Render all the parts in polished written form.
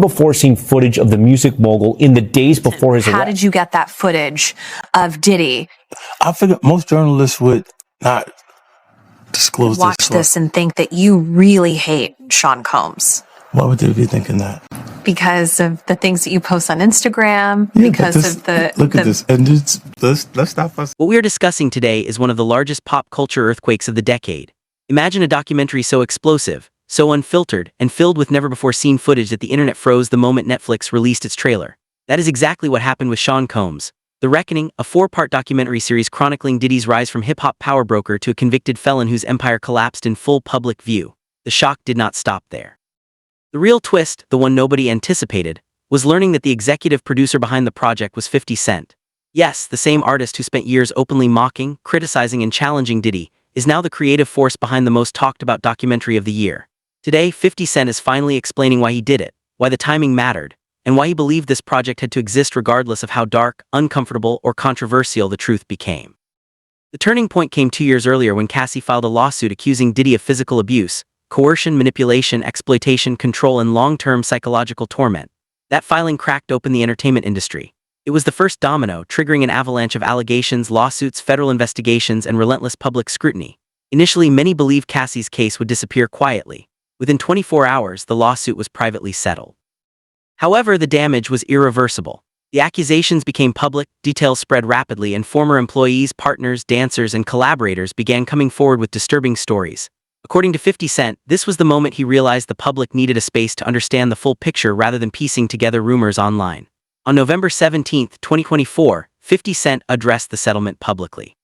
before seeing footage of the music mogul in the days before his arrest. How did you get that footage of Diddy? I figured most journalists would not disclose Watch this and think that you really hate Sean Combs. Why would they be thinking that? Because of the things that you post on Instagram, Look at this, and let's stop us. What we are discussing today is one of the largest pop culture earthquakes of the decade. Imagine a documentary so explosive, so unfiltered, and filled with never-before-seen footage that the internet froze the moment Netflix released its trailer. That is exactly what happened with Sean Combs. The Reckoning, a 4-part documentary series chronicling Diddy's rise from hip-hop power broker to a convicted felon whose empire collapsed in full public view. The shock did not stop there. The real twist, the one nobody anticipated, was learning that the executive producer behind the project was 50 Cent. Yes, the same artist who spent years openly mocking, criticizing, and challenging Diddy is now the creative force behind the most talked-about documentary of the year. Today, 50 Cent is finally explaining why he did it, why the timing mattered, and why he believed this project had to exist regardless of how dark, uncomfortable, or controversial the truth became. The turning point came 2 years earlier when Cassie filed a lawsuit accusing Diddy of physical abuse, coercion, manipulation, exploitation, control, and long-term psychological torment. That filing cracked open the entertainment industry. It was the first domino, triggering an avalanche of allegations, lawsuits, federal investigations, and relentless public scrutiny. Initially, many believed Cassie's case would disappear quietly. Within 24 hours, the lawsuit was privately settled. However, the damage was irreversible. The accusations became public, details spread rapidly, and former employees, partners, dancers, and collaborators began coming forward with disturbing stories. According to 50 Cent, this was the moment he realized the public needed a space to understand the full picture rather than piecing together rumors online. On November 17, 2024, 50 Cent addressed the settlement publicly.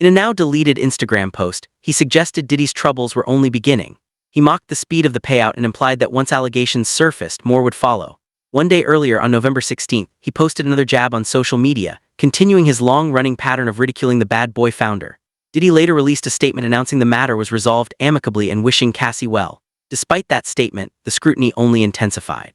In a now-deleted Instagram post, he suggested Diddy's troubles were only beginning. He mocked the speed of the payout and implied that once allegations surfaced, more would follow. One day earlier, on November 16, he posted another jab on social media, continuing his long-running pattern of ridiculing the bad boy founder. Diddy later released a statement announcing the matter was resolved amicably and wishing Cassie well. Despite that statement, the scrutiny only intensified.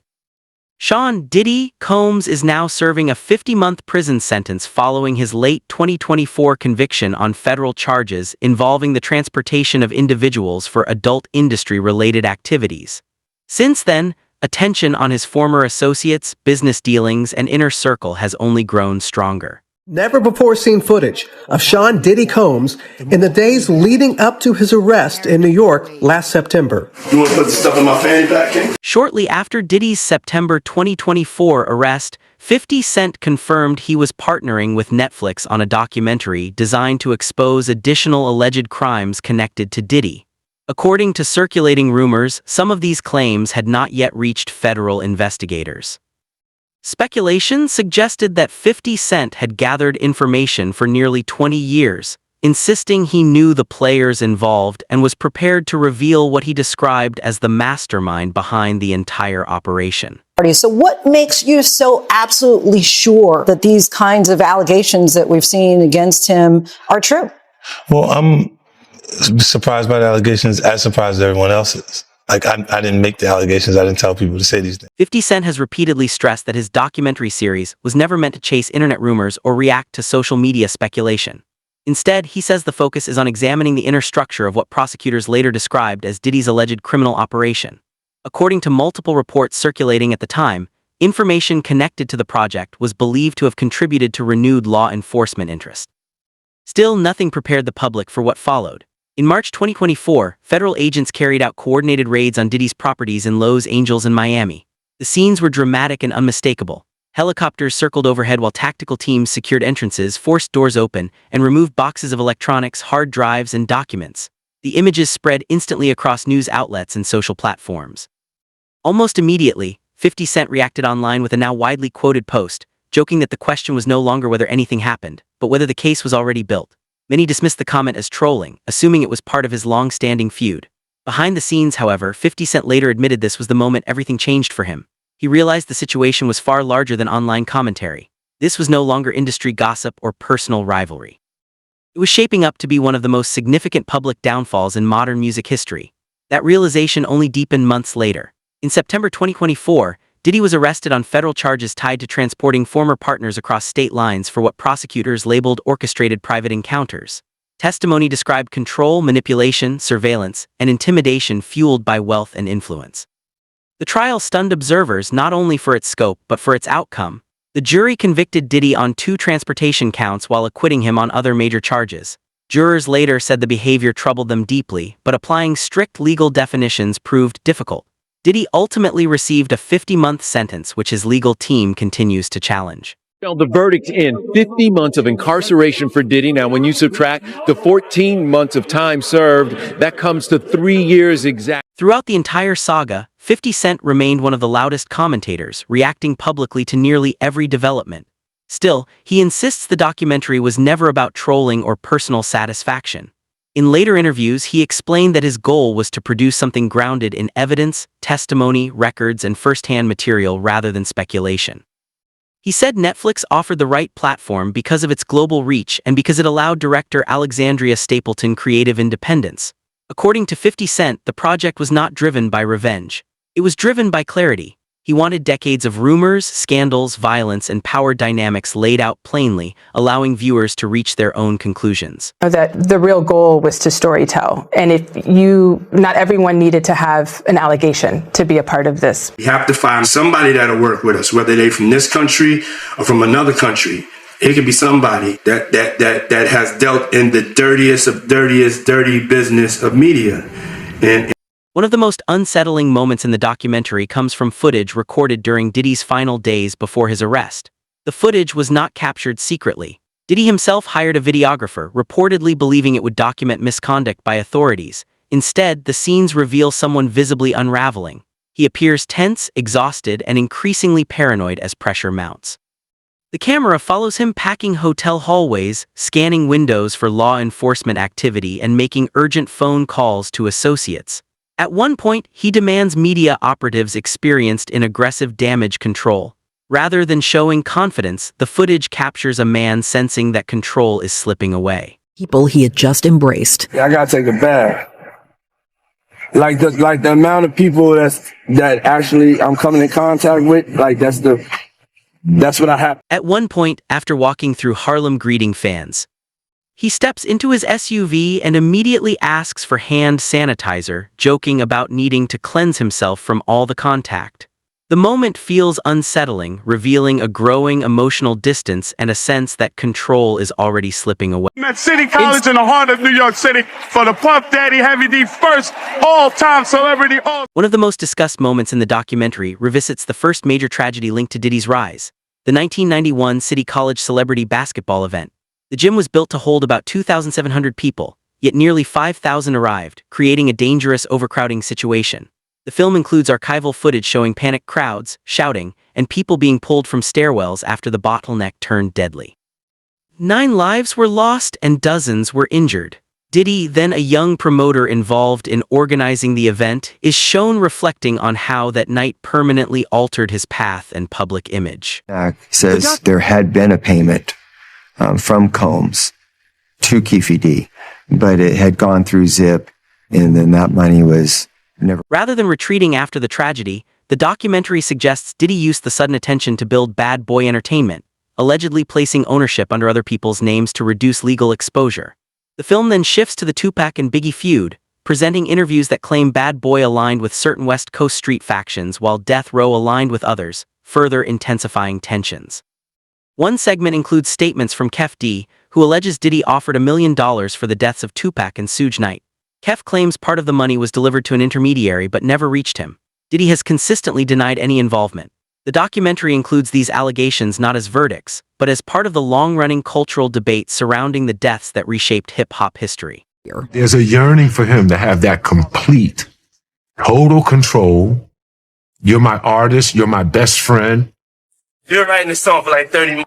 Sean "Diddy" Combs is now serving a 50-month prison sentence following his late 2024 conviction on federal charges involving the transportation of individuals for adult industry-related activities. Since then, attention on his former associates, business dealings, and inner circle has only grown stronger. Never-before-seen footage of Sean "Diddy" Combs in the days leading up to his arrest in New York last September. You want to put the stuff in my fanny pack, King? Shortly after Diddy's September 2024 arrest, 50 Cent confirmed he was partnering with Netflix on a documentary designed to expose additional alleged crimes connected to Diddy. According to circulating rumors, some of these claims had not yet reached federal investigators. Speculation suggested that 50 Cent had gathered information for nearly 20 years, insisting he knew the players involved and was prepared to reveal what he described as the mastermind behind the entire operation. So what makes you so absolutely sure that these kinds of allegations that we've seen against him are true? Well, I'm surprised by the allegations, as surprised as everyone else is. I didn't make the allegations. I didn't tell people to say these things. 50 Cent has repeatedly stressed that his documentary series was never meant to chase internet rumors or react to social media speculation. Instead, he says the focus is on examining the inner structure of what prosecutors later described as Diddy's alleged criminal operation. According to multiple reports circulating at the time, information connected to the project was believed to have contributed to renewed law enforcement interest. Still, nothing prepared the public for what followed. In March 2024, federal agents carried out coordinated raids on Diddy's properties in Los Angeles and Miami. The scenes were dramatic and unmistakable. Helicopters circled overhead while tactical teams secured entrances, forced doors open, and removed boxes of electronics, hard drives, and documents. The images spread instantly across news outlets and social platforms. Almost immediately, 50 Cent reacted online with a now widely quoted post, joking that the question was no longer whether anything happened, but whether the case was already built. Many dismissed the comment as trolling, assuming it was part of his long-standing feud. Behind the scenes, however, 50 Cent later admitted this was the moment everything changed for him. He realized the situation was far larger than online commentary. This was no longer industry gossip or personal rivalry. It was shaping up to be one of the most significant public downfalls in modern music history. That realization only deepened months later. In September 2024, Diddy was arrested on federal charges tied to transporting former partners across state lines for what prosecutors labeled orchestrated private encounters. Testimony described control, manipulation, surveillance, and intimidation fueled by wealth and influence. The trial stunned observers not only for its scope but for its outcome. The jury convicted Diddy on 2 transportation counts while acquitting him on other major charges. Jurors later said the behavior troubled them deeply, but applying strict legal definitions proved difficult. Diddy ultimately received a 50-month sentence, which his legal team continues to challenge. The verdict in 50 months of incarceration for Diddy. Now, when you subtract the 14 months of time served, that comes to 3 years exactly. Throughout the entire saga, 50 Cent remained one of the loudest commentators, reacting publicly to nearly every development. Still, he insists the documentary was never about trolling or personal satisfaction. In later interviews, he explained that his goal was to produce something grounded in evidence, testimony, records, and first-hand material rather than speculation. He said Netflix offered the right platform because of its global reach and because it allowed director Alexandria Stapleton creative independence. According to 50 Cent, the project was not driven by revenge. It was driven by clarity. He wanted decades of rumors, scandals, violence, and power dynamics laid out plainly, allowing viewers to reach their own conclusions. That the real goal was to storytell. And not everyone needed to have an allegation to be a part of this. We have to find somebody that'll work with us, whether they're from this country or from another country. It could be somebody that has dealt in the dirtiest of dirty business of media. One of the most unsettling moments in the documentary comes from footage recorded during Diddy's final days before his arrest. The footage was not captured secretly. Diddy himself hired a videographer, reportedly believing it would document misconduct by authorities. Instead, the scenes reveal someone visibly unraveling. He appears tense, exhausted, and increasingly paranoid as pressure mounts. The camera follows him packing hotel hallways, scanning windows for law enforcement activity, and making urgent phone calls to associates. At one point, he demands media operatives experienced in aggressive damage control. Rather than showing confidence, the footage captures a man sensing that control is slipping away. People he had just embraced. I gotta take a bath. Like the amount of people that actually I'm coming in contact with, that's what I have. At one point, after walking through Harlem greeting fans, he steps into his SUV and immediately asks for hand sanitizer, joking about needing to cleanse himself from all the contact. The moment feels unsettling, revealing a growing emotional distance and a sense that control is already slipping away. I'm at City College in the heart of New York City for the Puff Daddy Heavy D first all-time celebrity. One of the most discussed moments in the documentary revisits the first major tragedy linked to Diddy's rise, the 1991 City College celebrity basketball event. The gym was built to hold about 2,700 people, yet nearly 5,000 arrived, creating a dangerous overcrowding situation. The film includes archival footage showing panicked crowds, shouting, and people being pulled from stairwells after the bottleneck turned deadly. 9 lives were lost and dozens were injured. Diddy, then a young promoter involved in organizing the event, is shown reflecting on how that night permanently altered his path and public image. Says there had been a payment from Combs to Keefe D, but it had gone through Zip, and then that money was never. Rather than retreating after the tragedy, the documentary suggests Diddy used the sudden attention to build Bad Boy Entertainment, allegedly placing ownership under other people's names to reduce legal exposure. The film then shifts to the Tupac and Biggie feud, presenting interviews that claim Bad Boy aligned with certain West Coast street factions while Death Row aligned with others, further intensifying tensions. One segment includes statements from Kef D, who alleges Diddy offered $1 million for the deaths of Tupac and Suge Knight. Kef claims part of the money was delivered to an intermediary but never reached him. Diddy has consistently denied any involvement. The documentary includes these allegations not as verdicts, but as part of the long-running cultural debate surrounding the deaths that reshaped hip-hop history. There's a yearning for him to have that complete, total control. You're my artist. You're my best friend. You're writing this song for like 30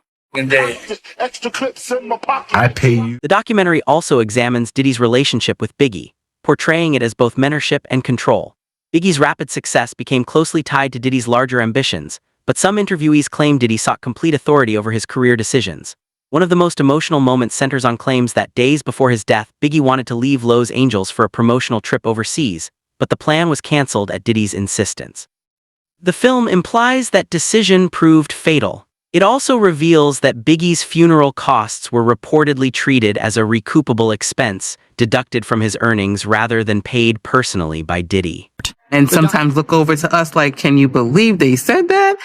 days. Extra clips in my pocket. I pay you. The documentary also examines Diddy's relationship with Biggie, portraying it as both mentorship and control. Biggie's rapid success became closely tied to Diddy's larger ambitions, but some interviewees claim Diddy sought complete authority over his career decisions. One of the most emotional moments centers on claims that days before his death, Biggie wanted to leave Los Angeles for a promotional trip overseas, but the plan was canceled at Diddy's insistence. The film implies that decision proved fatal. It also reveals that Biggie's funeral costs were reportedly treated as a recoupable expense, deducted from his earnings rather than paid personally by Diddy. And sometimes look over to us like, can you believe they said that?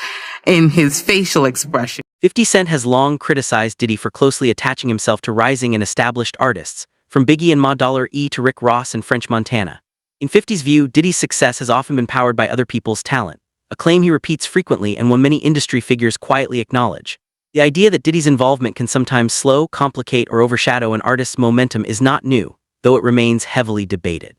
In his facial expression. 50 Cent has long criticized Diddy for closely attaching himself to rising and established artists, from Biggie and Ma Dollar E to Rick Ross and French Montana. In 50's view, Diddy's success has often been powered by other people's talent, a claim he repeats frequently and one many industry figures quietly acknowledge. The idea that Diddy's involvement can sometimes slow, complicate, or overshadow an artist's momentum is not new, though it remains heavily debated.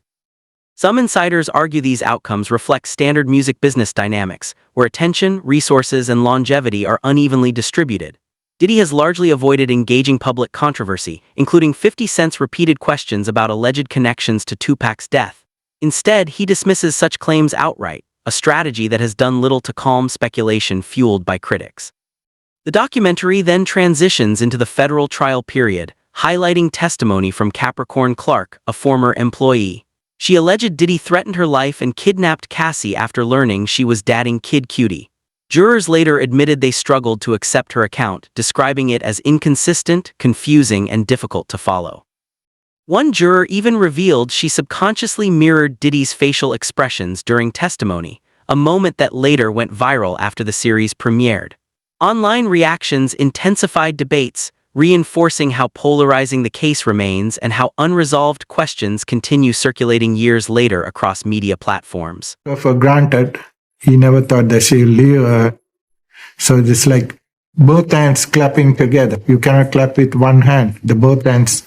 Some insiders argue these outcomes reflect standard music business dynamics, where attention, resources, and longevity are unevenly distributed. Diddy has largely avoided engaging public controversy, including 50 Cent's repeated questions about alleged connections to Tupac's death. Instead, he dismisses such claims outright, a strategy that has done little to calm speculation fueled by critics. The documentary then transitions into the federal trial period, highlighting testimony from Capricorn Clark, a former employee. She alleged Diddy threatened her life and kidnapped Cassie after learning she was dating Kid Cudi. Jurors later admitted they struggled to accept her account, describing it as inconsistent, confusing, and difficult to follow. One juror even revealed she subconsciously mirrored Diddy's facial expressions during testimony, a moment that later went viral after the series premiered. Online reactions intensified debates, reinforcing how polarizing the case remains and how unresolved questions continue circulating years later across media platforms. For granted, he never thought that she'll leave her. So it's like both hands clapping together. You cannot clap with one hand. The both hands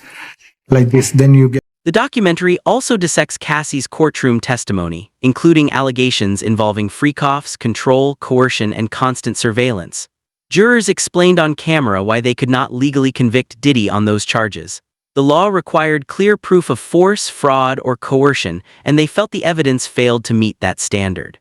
like this, then you get. The documentary also dissects Cassie's courtroom testimony, including allegations involving freak-offs, control, coercion, and constant surveillance. Jurors explained on camera why they could not legally convict Diddy on those charges. The law required clear proof of force, fraud, or coercion, and they felt the evidence failed to meet that standard.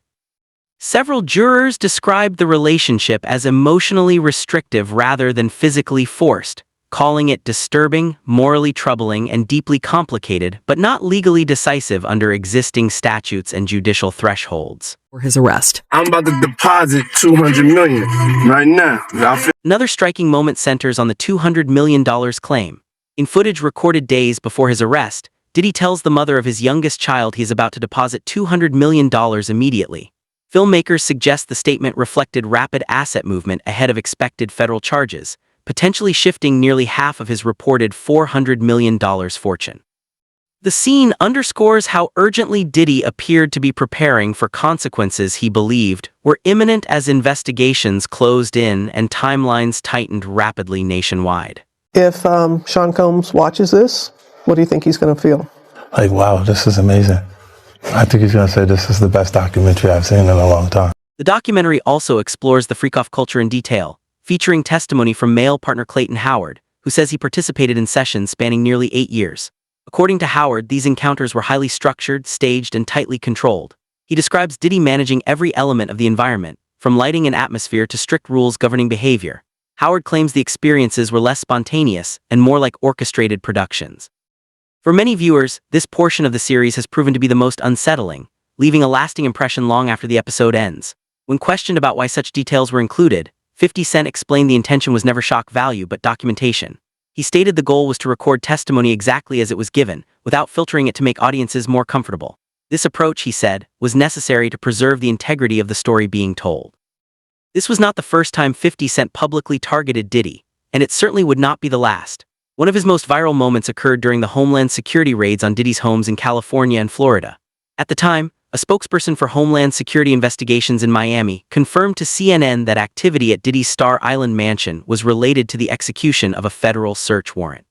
Several jurors described the relationship as emotionally restrictive rather than physically forced, calling it disturbing, morally troubling, and deeply complicated, but not legally decisive under existing statutes and judicial thresholds. For his arrest. I'm about to deposit $200 million right now. Another striking moment centers on the $200 million claim. In footage recorded days before his arrest, Diddy tells the mother of his youngest child he is about to deposit $200 million immediately. Filmmakers suggest the statement reflected rapid asset movement ahead of expected federal charges, potentially shifting nearly half of his reported $400 million fortune. The scene underscores how urgently Diddy appeared to be preparing for consequences he believed were imminent as investigations closed in and timelines tightened rapidly nationwide. If Sean Combs watches this, what do you think he's going to feel? Like, wow, this is amazing. I think he's going to say this is the best documentary I've seen in a long time. The documentary also explores the freak-off culture in detail, featuring testimony from male partner Clayton Howard, who says he participated in sessions spanning nearly 8 years. According to Howard, these encounters were highly structured, staged, and tightly controlled. He describes Diddy managing every element of the environment, from lighting and atmosphere to strict rules governing behavior. Howard claims the experiences were less spontaneous and more like orchestrated productions. For many viewers, this portion of the series has proven to be the most unsettling, leaving a lasting impression long after the episode ends. When questioned about why such details were included, 50 Cent explained the intention was never shock value but documentation. He stated the goal was to record testimony exactly as it was given, without filtering it to make audiences more comfortable. This approach, he said, was necessary to preserve the integrity of the story being told. This was not the first time 50 Cent publicly targeted Diddy, and it certainly would not be the last. One of his most viral moments occurred during the Homeland Security raids on Diddy's homes in California and Florida. At the time, a spokesperson for Homeland Security investigations in Miami confirmed to CNN that activity at Diddy's Star Island mansion was related to the execution of a federal search warrant.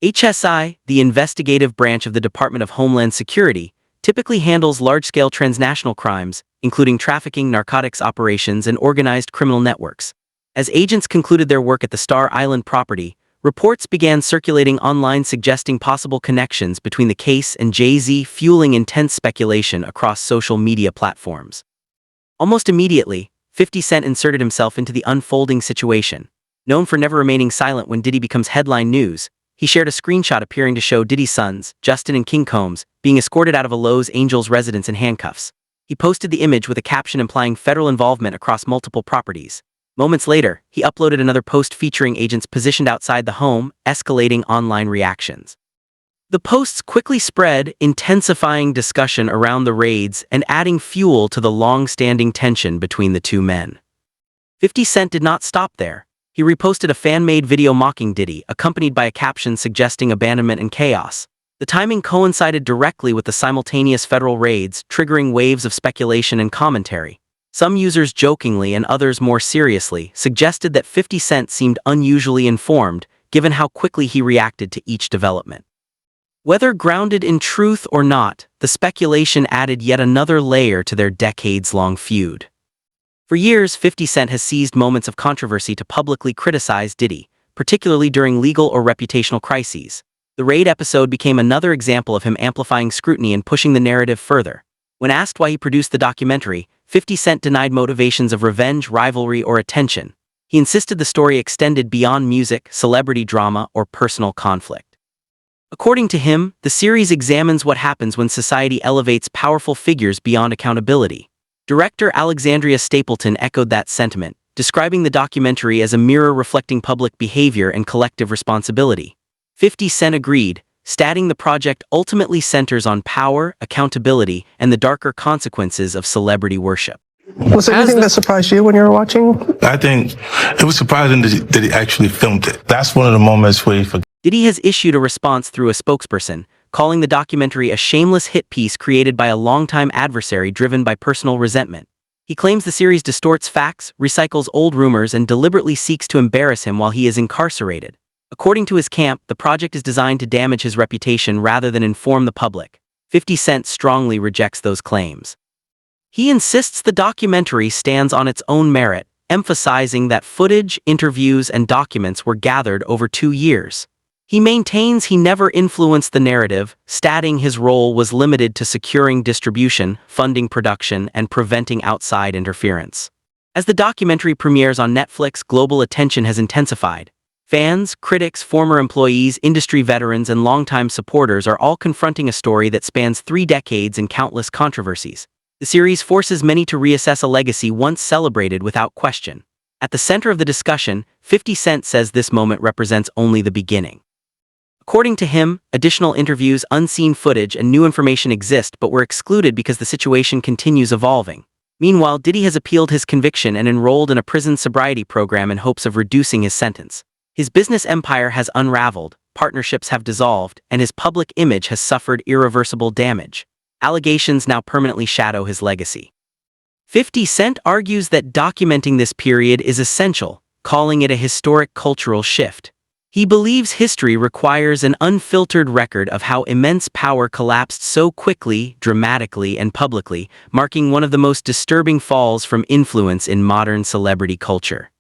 HSI, the investigative branch of the Department of Homeland Security, typically handles large-scale transnational crimes, including trafficking, narcotics operations, and organized criminal networks. As agents concluded their work at the Star Island property, reports began circulating online suggesting possible connections between the case and Jay-Z, fueling intense speculation across social media platforms. Almost immediately, 50 Cent inserted himself into the unfolding situation. Known for never remaining silent when Diddy becomes headline news, he shared a screenshot appearing to show Diddy's sons, Justin and King Combs, being escorted out of a Los Angeles residence in handcuffs. He posted the image with a caption implying federal involvement across multiple properties. Moments later, he uploaded another post featuring agents positioned outside the home, escalating online reactions. The posts quickly spread, intensifying discussion around the raids and adding fuel to the long-standing tension between the two men. 50 Cent did not stop there. He reposted a fan-made video mocking Diddy, accompanied by a caption suggesting abandonment and chaos. The timing coincided directly with the simultaneous federal raids, triggering waves of speculation and commentary. Some users jokingly and others more seriously suggested that 50 Cent seemed unusually informed, given how quickly he reacted to each development. Whether grounded in truth or not, the speculation added yet another layer to their decades-long feud. For years, 50 Cent has seized moments of controversy to publicly criticize Diddy, particularly during legal or reputational crises. The raid episode became another example of him amplifying scrutiny and pushing the narrative further. When asked why he produced the documentary, 50 Cent denied motivations of revenge, rivalry, or attention. He insisted the story extended beyond music, celebrity drama, or personal conflict. According to him, the series examines what happens when society elevates powerful figures beyond accountability. Director Alexandria Stapleton echoed that sentiment, describing the documentary as a mirror reflecting public behavior and collective responsibility. 50 Cent agreed, stating the project ultimately centers on power, accountability, and the darker consequences of celebrity worship. Was there anything that surprised you when you were watching? I think it was surprising that he actually filmed it. That's one of the moments where he forgot. Diddy has issued a response through a spokesperson, calling the documentary a shameless hit piece created by a longtime adversary driven by personal resentment. He claims the series distorts facts, recycles old rumors, and deliberately seeks to embarrass him while he is incarcerated. According to his camp, the project is designed to damage his reputation rather than inform the public. 50 Cent strongly rejects those claims. He insists the documentary stands on its own merit, emphasizing that footage, interviews, and documents were gathered over 2 years. He maintains he never influenced the narrative, stating his role was limited to securing distribution, funding production, and preventing outside interference. As the documentary premieres on Netflix, global attention has intensified. Fans, critics, former employees, industry veterans, and longtime supporters are all confronting a story that spans 3 decades and countless controversies. The series forces many to reassess a legacy once celebrated without question. At the center of the discussion, 50 Cent says this moment represents only the beginning. According to him, additional interviews, unseen footage, and new information exist but were excluded because the situation continues evolving. Meanwhile, Diddy has appealed his conviction and enrolled in a prison sobriety program in hopes of reducing his sentence. His business empire has unraveled, partnerships have dissolved, and his public image has suffered irreversible damage. Allegations now permanently shadow his legacy. 50 Cent argues that documenting this period is essential, calling it a historic cultural shift. He believes history requires an unfiltered record of how immense power collapsed so quickly, dramatically, and publicly, marking one of the most disturbing falls from influence in modern celebrity culture.